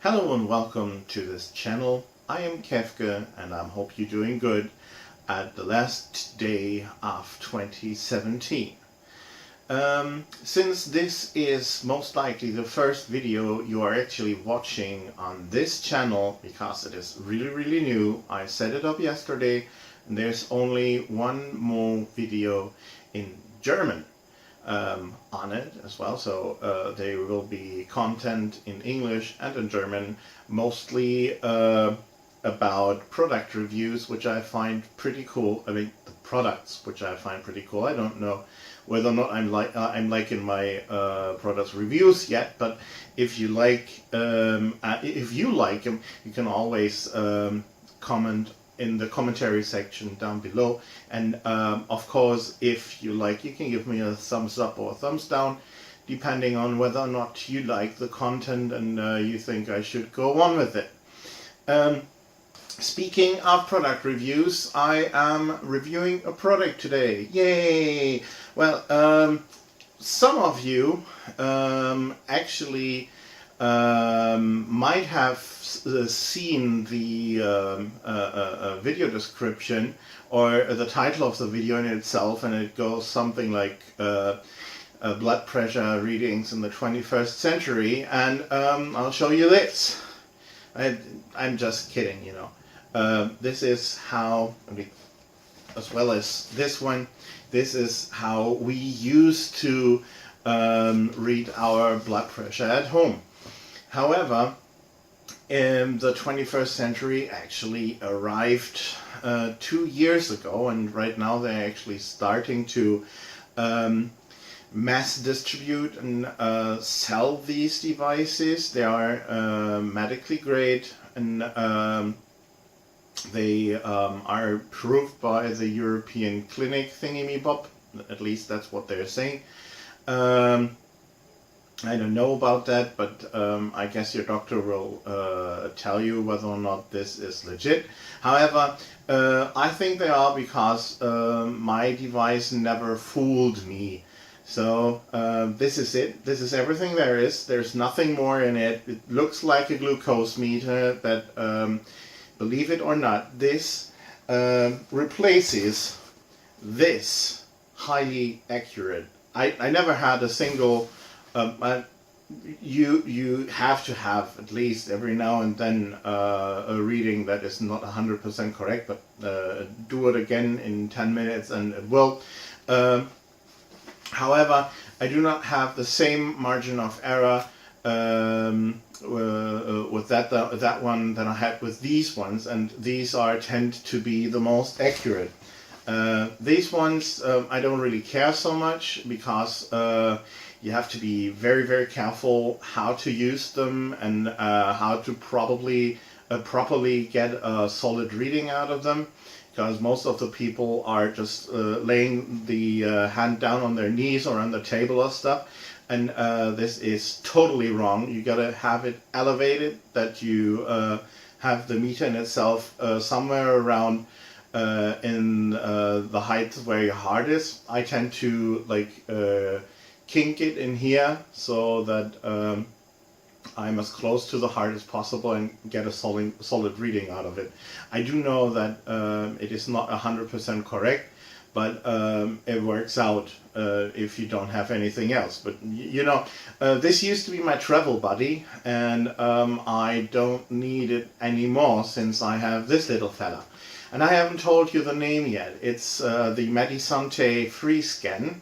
Hello and welcome to this channel. I am Kefke and I hope you're doing good at the last day of 2017. Since this is most likely the first video you are actually watching on this channel, because it is really new, I set it up yesterday and there's only one more video in German on it as well, so there will be content in English and in German, mostly about product reviews, which I find pretty cool. I mean, the products which I find pretty cool. I don't know whether or not I'm liking my products reviews yet, but if you like them, you can always comment in the commentary section down below, and of course, if you like, you can give me a thumbs up or a thumbs down depending on whether or not you like the content and you think I should go on with it. Speaking of product reviews, I am reviewing a product today. Yay! Well, some of you actually might have seen the video description or the title of the video in itself, and it goes something like blood pressure readings in the 21st century, and I'll show you this. I'm just kidding, you know. This is how, as well as this one, this is how we used to read our blood pressure at home. However, the 21st century actually arrived 2 years ago, and right now they're actually starting to mass distribute and sell these devices. They are medically grade, and they are approved by the European Clinic thingy-me-bob. At least that's what they're saying. I don't know about that, but I guess your doctor will tell you whether or not this is legit. However, I think they are, because my device never fooled me. So this is it. This is everything there is. There's nothing more in it. It looks like a glucose meter, but believe it or not, this replaces this highly accurate. I never had a single. You have to have at least every now and then a reading that is not 100% correct, but do it again in 10 minutes and it will. However, I do not have the same margin of error with that one that I had with these ones, and these tend to be the most accurate. These ones I don't really care so much, because you have to be very careful how to use them and how to properly get a solid reading out of them, because most of the people are just laying the hand down on their knees or on the table or stuff, and this is totally wrong. You gotta have it elevated, that you have the meter in itself somewhere around in the height where your heart is. I tend to kink it in here so that I'm as close to the heart as possible and get a solid reading out of it. I do know that it is not 100% correct, but it works out if you don't have anything else. But you know, this used to be my travel buddy, and I don't need it anymore since I have this little fella. And I haven't told you the name yet. It's the Medisanté Freescan.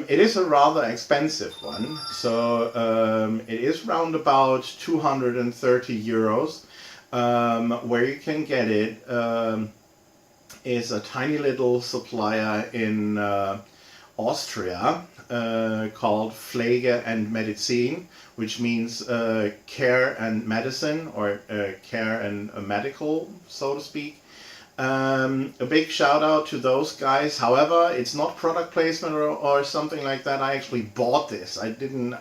It is a rather expensive one, so it is round about 230 euros. Where you can get it is a tiny little supplier in Austria called Pflege and Medizin, which means care and medicine, or care and medical, so to speak. A big shout out to those guys. However, it's not product placement or something like that. I actually bought this. I didn't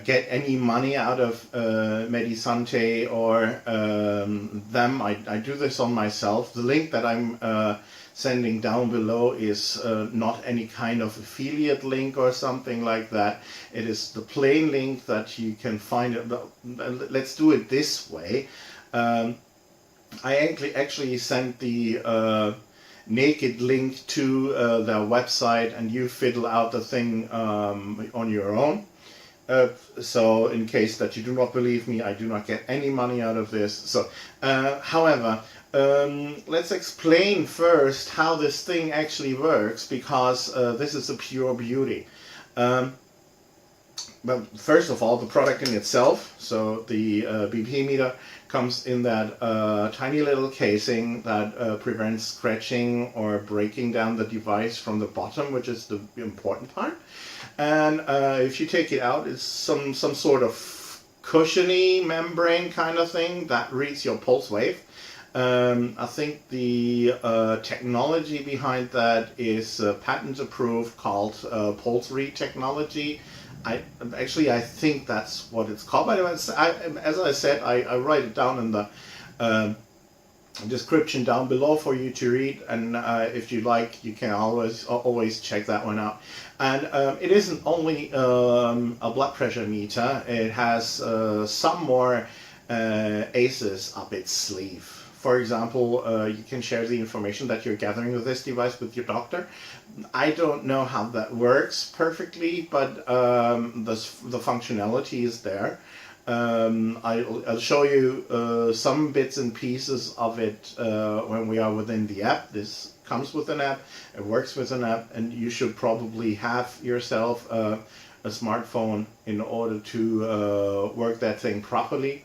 get any money out of Medisanté or them. I do this on myself. The link that I'm sending down below is not any kind of affiliate link or something like that. It is the plain link that you can find. Let's do it this way. I actually sent the naked link to their website, and you fiddle out the thing on your own. So in case that you do not believe me, I do not get any money out of this. So, however, let's explain first how this thing actually works, because this is a pure beauty. Well, first of all, the product in itself, so the BP meter comes in that tiny little casing that prevents scratching or breaking down the device from the bottom, which is the important part. And if you take it out, it's some sort of cushiony membrane kind of thing that reads your pulse wave. I think the technology behind that is patent approved, called pulse read technology. I think that's what it's called. But as I said, I write it down in the description down below for you to read, and if you like, you can always check that one out. And it isn't only a blood pressure meter. It has some more aces up its sleeve. For example, you can share the information that you're gathering with this device with your doctor. I don't know how that works perfectly, but the functionality is there. I'll show you some bits and pieces of it when we are within the app. This comes with an app, it works with an app, and you should probably have yourself a smartphone in order to work that thing properly.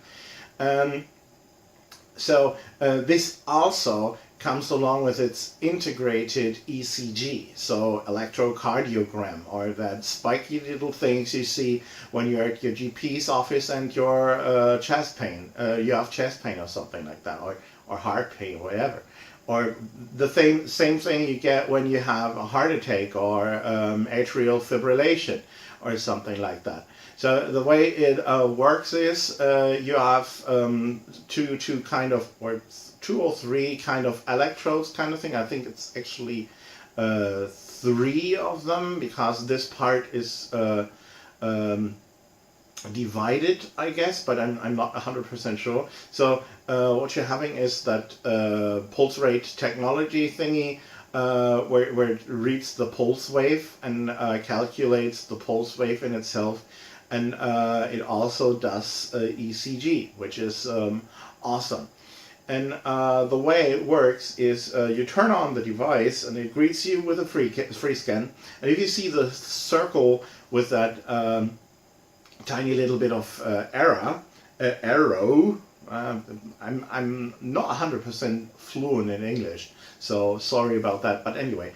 So this also comes along with its integrated ECG, so electrocardiogram, or that spiky little things you see when you're at your GP's office and your chest pain, you have chest pain or something like that, or heart pain, whatever. Or the same thing you get when you have a heart attack or atrial fibrillation or something like that. So the way it works is you have two or three kind of electrodes kind of thing. I think it's actually 3 of them, because this part is divided, I guess, but I'm not 100% sure. So what you're having is that pulse rate technology thingy, where it reads the pulse wave and calculates the pulse wave in itself, and it also does ECG, which is awesome. And the way it works is you turn on the device and it greets you with a Freescan. And if you see the circle with that tiny little bit of arrow, I'm not 100% fluent in English, so sorry about that. But anyway,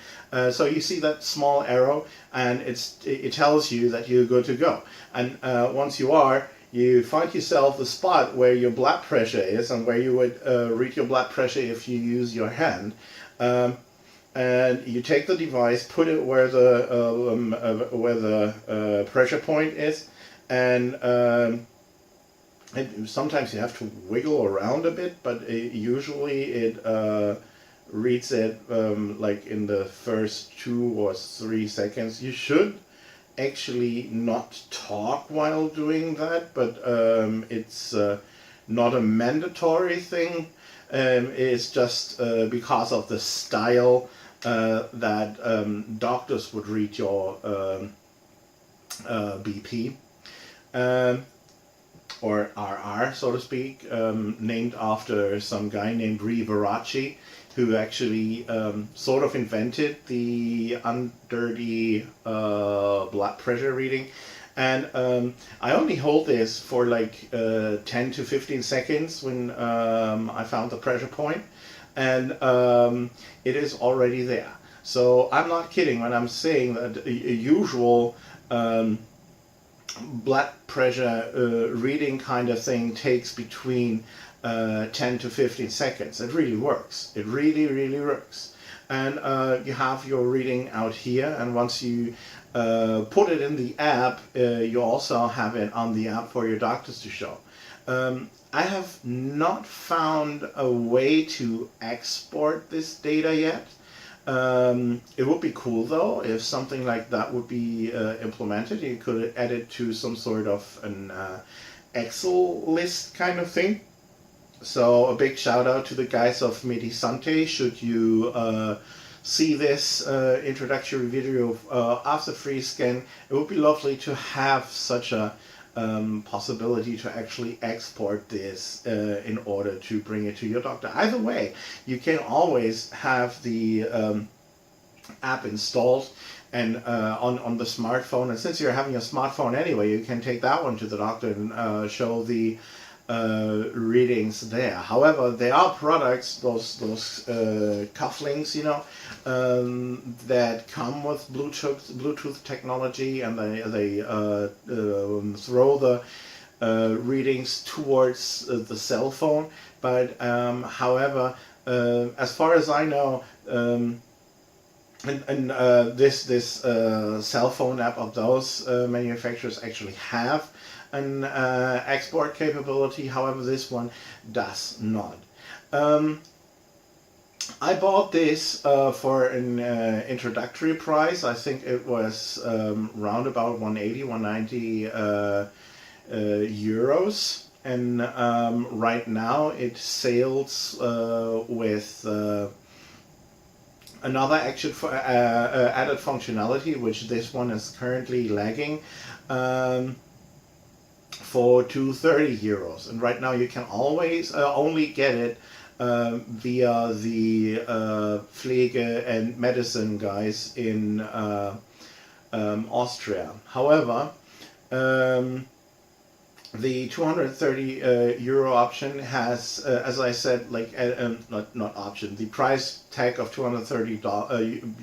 so you see that small arrow, and it tells you that you're good to go. And once you are, you find yourself the spot where your blood pressure is, and where you would read your blood pressure if you use your hand. And you take the device, put it where the pressure point is, and sometimes you have to wiggle around a bit, but usually it reads it like in the first 2 or 3 seconds. You should actually not talk while doing that, but it's not a mandatory thing. It's just because of the style that doctors would read your BP. Or RR, so to speak, named after some guy named Riveraci, who actually sort of invented the undirty blood pressure reading. And I only hold this for like 10 to 15 seconds when I found the pressure point, and it is already there. So I'm not kidding when I'm saying that a usual blood pressure reading kind of thing takes between 10 to 15 seconds. It really works. It really, really works. And you have your reading out here, and once you put it in the app, you also have it on the app for your doctors to show. I have not found a way to export this data yet. It would be cool though if something like that would be implemented. You could add it to some sort of an Excel list kind of thing. So a big shout out to the guys of Medisanté. Should you see this introductory video after Freescan, it would be lovely to have such a possibility to actually export this in order to bring it to your doctor. Either way, you can always have the app installed and on the smartphone, and since you're having a smartphone anyway, you can take that one to the doctor and show the readings there. However, there are products, those cufflinks, you know, that come with Bluetooth technology, and they throw the readings towards the cell phone. But however, as far as I know, this cell phone app of those manufacturers actually have an export capability. However, this one does not. I bought this for an introductory price. I think it was round about 180, 190 euros, and right now it sales with another added functionality, which this one is currently lagging, for 230 euros. And right now you can always only get it via the Pflege and medicine guys in Austria. However, the 230 euro option has, as I said, like not option. The price tag of 230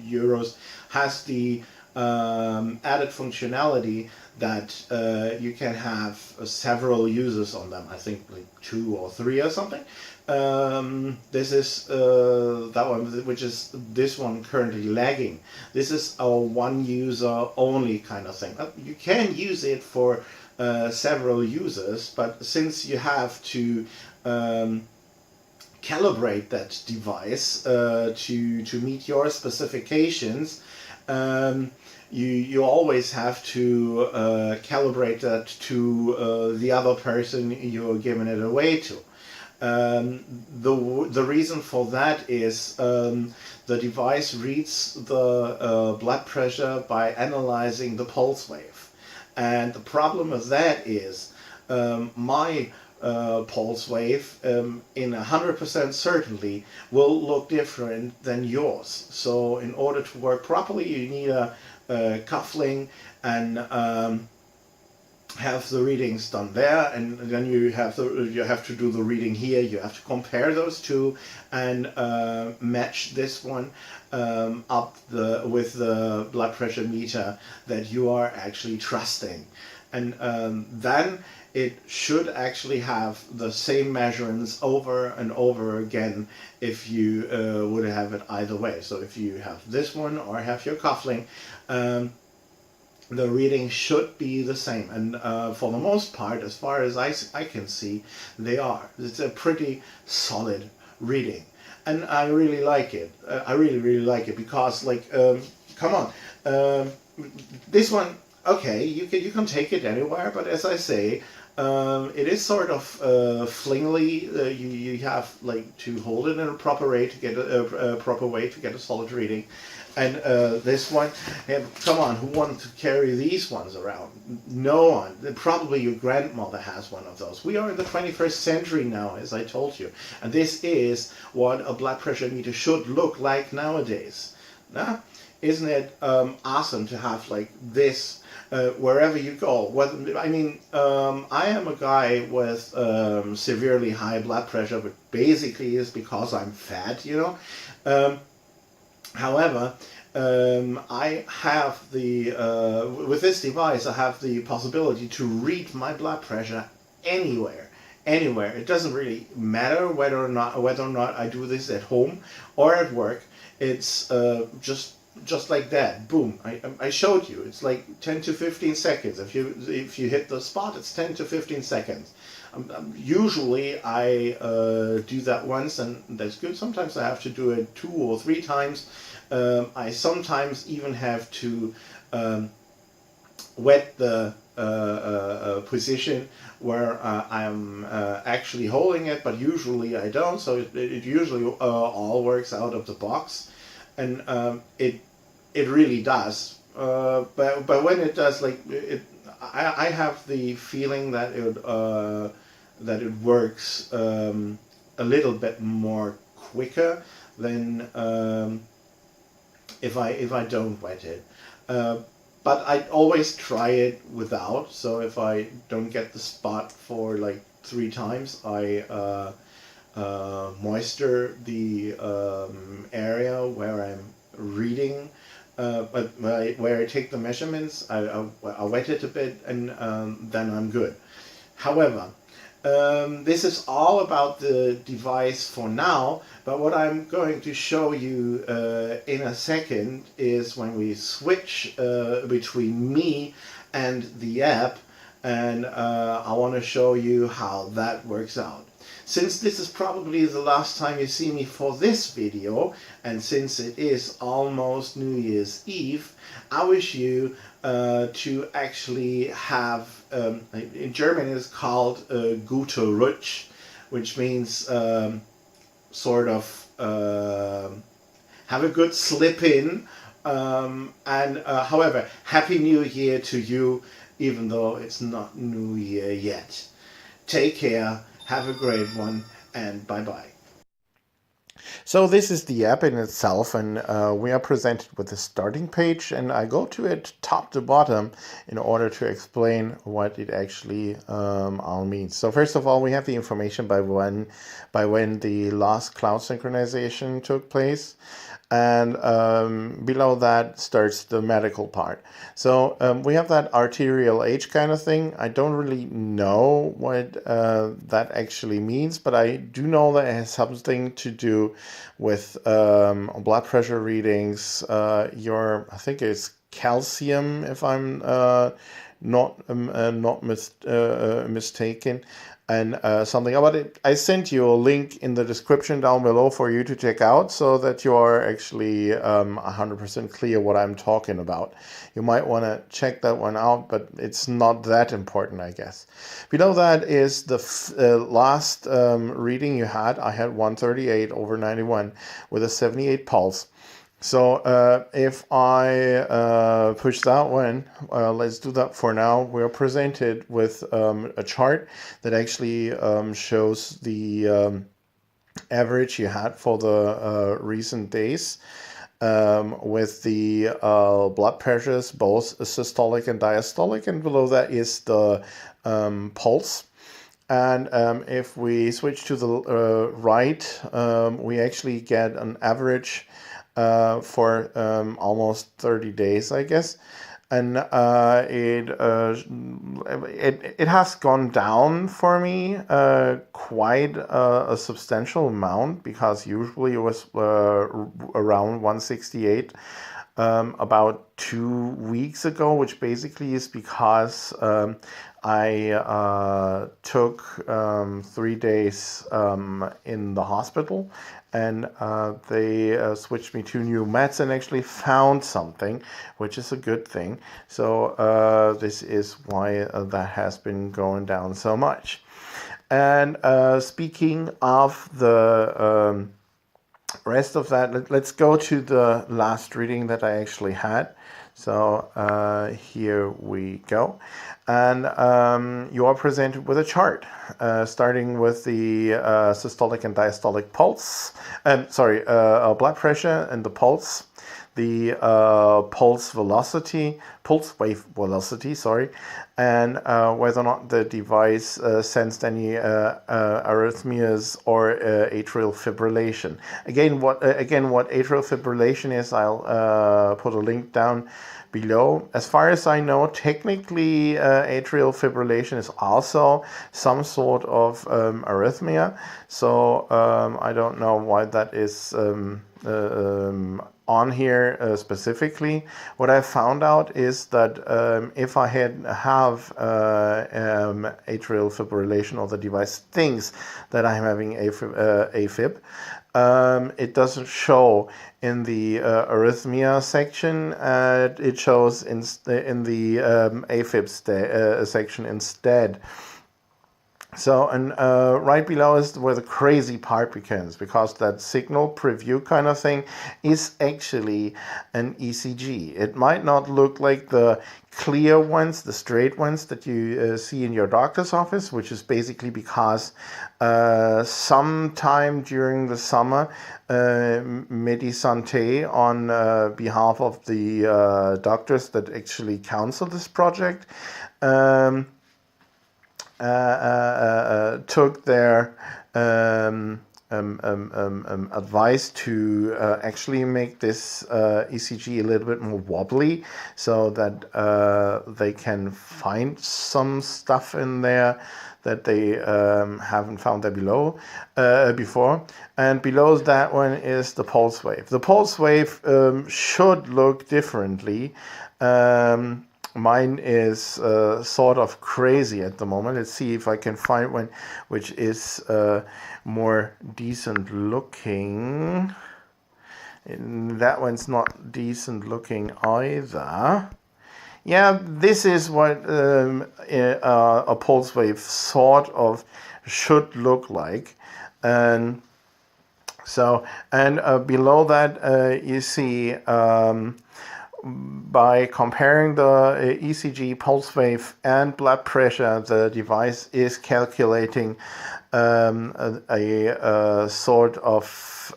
euros has the added functionality that you can have several users on them. I think like 2 or 3 or something. This is that one, which is this one currently lagging. This is a one user only kind of thing. You can use it for several users, but since you have to calibrate that device to meet your specifications, you always have to calibrate that to the other person you're giving it away to. The reason for that is the device reads the blood pressure by analyzing the pulse wave. And the problem with that is my pulse wave in 100% certainty will look different than yours. So in order to work properly, you need a cufflink and have the readings done there, and then you have to do the reading here. You have to compare those two and match this one up with the blood pressure meter that you are actually trusting, and then it should actually have the same measurements over and over again if you would have it either way. So if you have this one or have your cufflink, the reading should be the same, and for the most part, as far as I can see, they are. It's a pretty solid reading, and I really like it. I really like it because, like, come on, this one, okay, you can take it anywhere, but as I say, it is sort of flingly. You have like to hold it in a proper way to get a proper way to get a solid reading. And this one, come on, who wants to carry these ones around? No one. Probably your grandmother has one of those. We are in the 21st century now, as I told you. And this is what a blood pressure meter should look like nowadays. Now, isn't it awesome to have like this wherever you go? I am a guy with severely high blood pressure, but basically is because I'm fat, you know. However, I have with this device, I have the possibility to read my blood pressure anywhere. It doesn't really matter whether or not I do this at home or at work. It's just just like that, boom. I showed you. It's like 10 to 15 seconds. If you hit the spot, it's 10 to 15 seconds. Usually I do that once, and that's good. Sometimes I have to do it 2 or 3 times. I sometimes even have to wet the position where I'm actually holding it, but usually I don't. So it usually all works out of the box, and it really does. But when it does, like I have the feeling that it works a little bit more quicker than if I don't wet it. But I always try it without. So if I don't get the spot for like 3 times, I moisture the area where I'm reading. But where I take the measurements, I wet it a bit, and then I'm good. However, this is all about the device for now, but what I'm going to show you in a second is when we switch between me and the app, and I want to show you how that works out. Since this is probably the last time you see me for this video, and since it is almost New Year's Eve, I wish you to actually have, in German it's called gute Rutsch, which means sort of have a good slip in, and however, Happy New Year to you, even though it's not New Year yet. Take care, have a great one, and bye-bye. So this is the app in itself, and we are presented with the starting page, and I go to it top to bottom in order to explain what it actually all means. So first of all, we have the information by when the last cloud synchronization took place. And below that starts the medical part. So we have that arterial age kind of thing. I don't really know what that actually means, but I do know that it has something to do with blood pressure readings, I think it's calcium, if I'm not mistaken. And something about it. I sent you a link in the description down below for you to check out, so that you are actually 100% clear what I'm talking about. You might want to check that one out, but it's not that important, I guess. Below that is the last reading you had. I had 138/91 with a 78 pulse. So if I push that one, let's do that for now. We're presented with a chart that actually shows the average you had for the recent days, with the blood pressures, both systolic and diastolic, and below that is the pulse. And if we switch to the right, we actually get an average for almost 30 days, I guess, and it has gone down for me quite a substantial amount, because usually it was around 168 about 2 weeks ago, which basically is because I took 3 days in the hospital, and they switched me to new meds and actually found something, which is a good thing. So this is why that has been going down so much. And speaking of the rest of that, let's go to the last reading that I actually had. So here we go. And you are presented with a chart, starting with the systolic and diastolic pulse, blood pressure and the pulse, the pulse wave velocity, and whether or not the device sensed any arrhythmias or atrial fibrillation. Again, what atrial fibrillation is, I'll put a link down below. As far as I know, technically atrial fibrillation is also some sort of arrhythmia. So I don't know why that is on here specifically. What I found out is that if I have atrial fibrillation, or the device thinks that I'm having AFib, it doesn't show in the arrhythmia section. It shows in the AFib section instead. So, and right below is where the crazy part begins, because that signal preview kind of thing is actually an ECG. It might not look like the clear ones, the straight ones that you see in your doctor's office, which is basically because sometime during the summer, Medisanté, on behalf of the doctors that actually counsel this project, took their advice to actually make this ECG a little bit more wobbly, so that they can find some stuff in there that they haven't found there before. And below that one is the pulse wave. The pulse wave should look differently. Mine is sort of crazy at the moment. Let's see if I can find one which is more decent looking. And that one's not decent looking either. Yeah, this is what a pulse wave sort of should look like. And so, and below that you see by comparing the ECG, pulse wave, and blood pressure, the device is calculating a sort of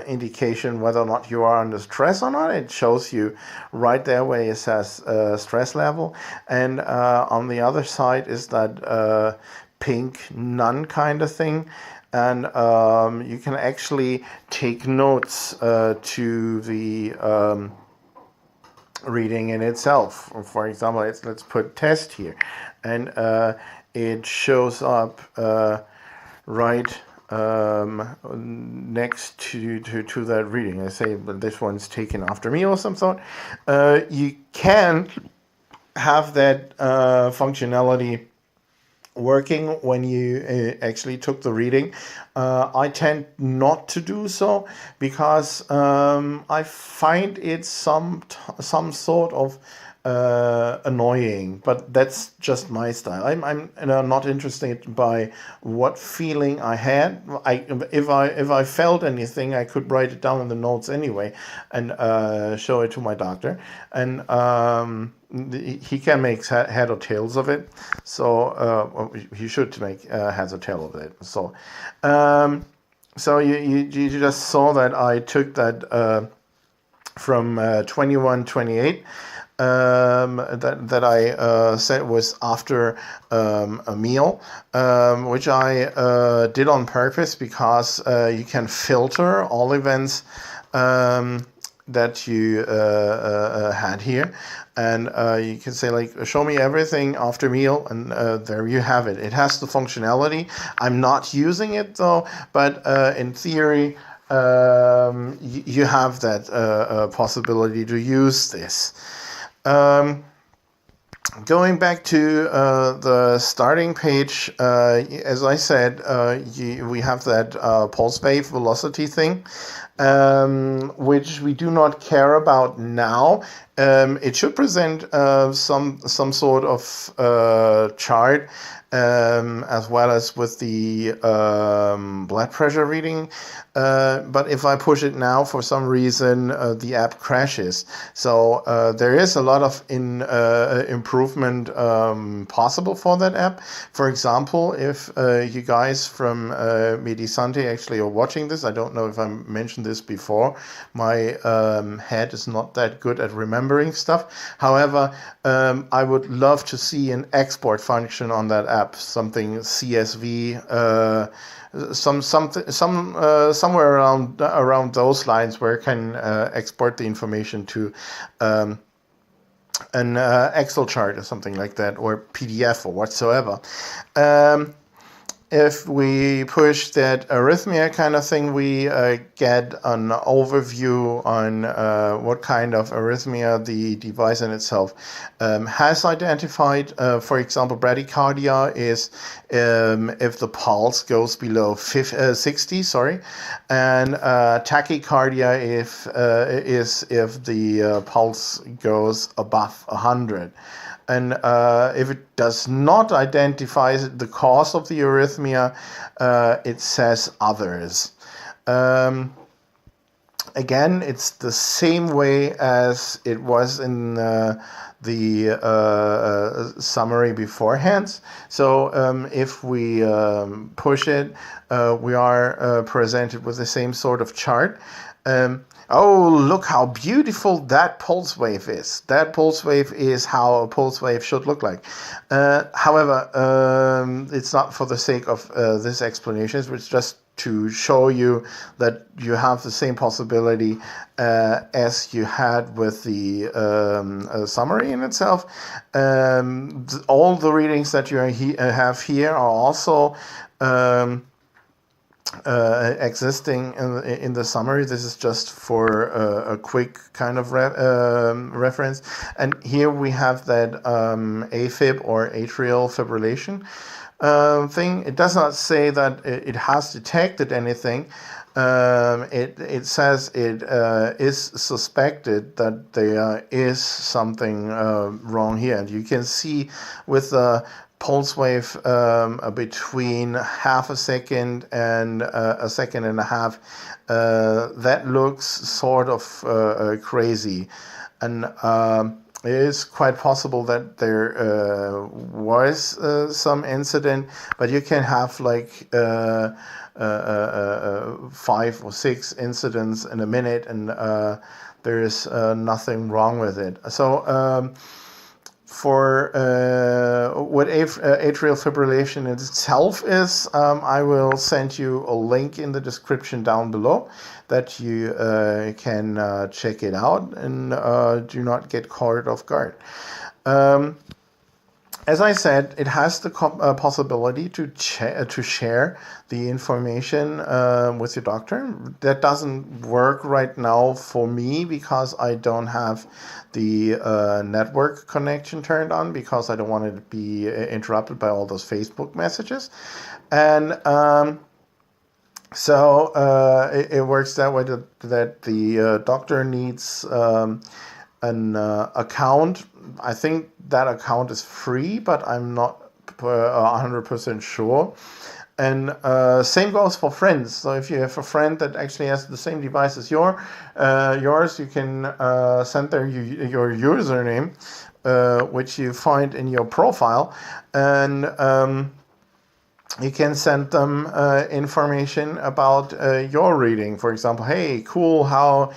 indication whether or not you are under stress or not. It shows you right there where it says stress level. And on the other side is that pink none kind of thing. And you can actually take notes to the reading in itself. For example, let's put test here, and it shows up right next to that reading. I say, but this one's taken after me or some sort. You can have that functionality working when you actually took the reading. I tend not to do so because I find it some sort of annoying, but that's just my style. I'm not interested by what feeling I had. If I felt anything, I could write it down in the notes anyway and show it to my doctor, and he can make head or tails of it. So he should make heads or tail of it. So so you just saw that I took that from 21-28. That I said was after a meal, which I did on purpose because you can filter all events that you had here, and you can say, like, show me everything after meal, and there you have it. It has the functionality. I'm not using it though, but in theory you have that possibility to use this. Going back to the starting page, as I said, we have that pulse wave velocity thing, which we do not care about now. It should present some sort of chart as well as with the blood pressure reading. But if I push it now, for some reason, the app crashes. So there is a lot of improvement possible for that app. For example, if you guys from Medisanté actually are watching this, I don't know if I mentioned this before, my head is not that good at remembering stuff. However, I would love to see an export function on that app, something CSV, somewhere around those lines, where I can export the information to an Excel chart or something like that, or PDF or whatsoever. If we push that arrhythmia kind of thing, we get an overview on what kind of arrhythmia the device in itself has identified. For example, bradycardia is if the pulse goes below 60, and tachycardia is if the pulse goes above 100. And if it does not identify the cause of the arrhythmia, it says others. Again, it's the same way as it was in the summary beforehand. So if we push it, we are presented with the same sort of chart. Oh, look how beautiful that pulse wave is. That pulse wave is how a pulse wave should look like. However, it's not for the sake of this explanation. It's just to show you that you have the same possibility as you had with the summary in itself. All the readings that you have here are also existing in the summary. This is just for a quick kind of reference. And here we have that AFib, or atrial fibrillation thing. It does not say that it has detected anything. It says it is suspected that there is something wrong here. And you can see with the pulse wave between half a second and a second and a half, that looks sort of crazy. And it is quite possible that there was some incident, but you can have like 5 or 6 incidents in a minute, and there is nothing wrong with it. So for what atrial fibrillation itself is, I will send you a link in the description down below that you can check it out, and do not get caught off guard. As I said, it has the possibility to share the information with your doctor. That doesn't work right now for me because I don't have the network connection turned on, because I don't want it to be interrupted by all those Facebook messages. And so it works that way, that the doctor needs an account. I think that account is free, but I'm not 100% sure. And same goes for friends. So if you have a friend that actually has the same device as yours, you can send their your username, which you find in your profile, and you can send them information about your reading. For example, hey, cool, how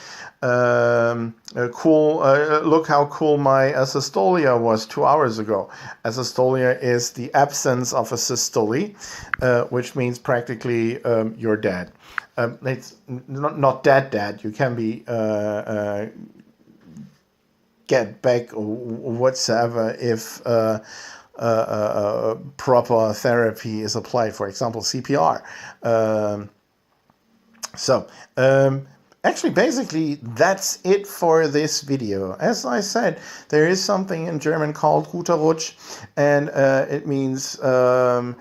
look how cool my asystolia was 2 hours ago. Asystolia is the absence of a systole, which means practically you're dead. It's not dead. You can be get back or whatsoever if proper therapy is applied, for example CPR. Actually, basically, that's it for this video. As I said, there is something in German called guter Rutsch, and it means a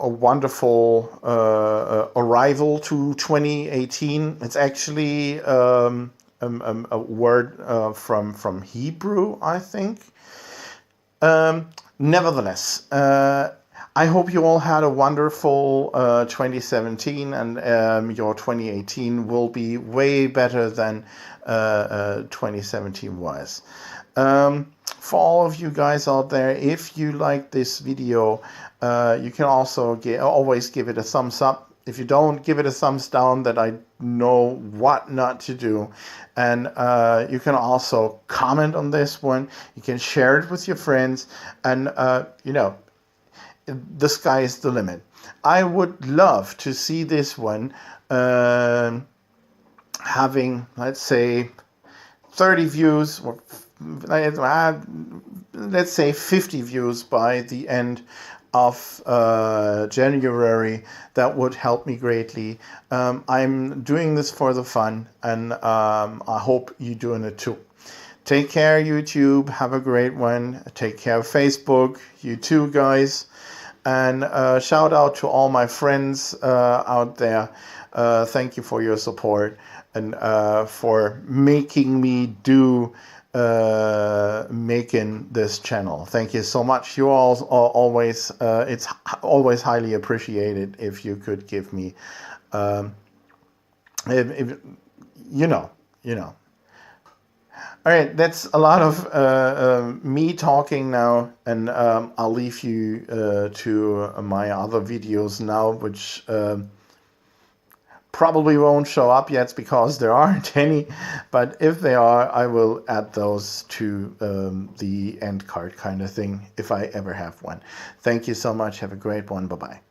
wonderful arrival to 2018. It's actually a word from Hebrew, I think. Nevertheless, I hope you all had a wonderful 2017, and your 2018 will be way better than 2017 was. For all of you guys out there, if you like this video, you can also always give it a thumbs up. If you don't, give it a thumbs down, that I know what not to do. And you can also comment on this one. You can share it with your friends. And, you know, the sky is the limit. I would love to see this one having, let's say, 30 views, or let's say 50 views by the end of January. That would help me greatly. I'm doing this for the fun, and I hope you're doing it too. Take care, YouTube. Have a great one. Take care, Facebook. You too, guys. And shout out to all my friends out there. Thank you for your support, and for making me do making this channel. Thank you so much. You all always, it's always highly appreciated if you could give me, if, you know. All right, that's a lot of me talking now, and I'll leave you to my other videos now, which probably won't show up yet because there aren't any, but if they are, I will add those to the end card kind of thing, if I ever have one. Thank you so much. Have a great one. Bye-bye.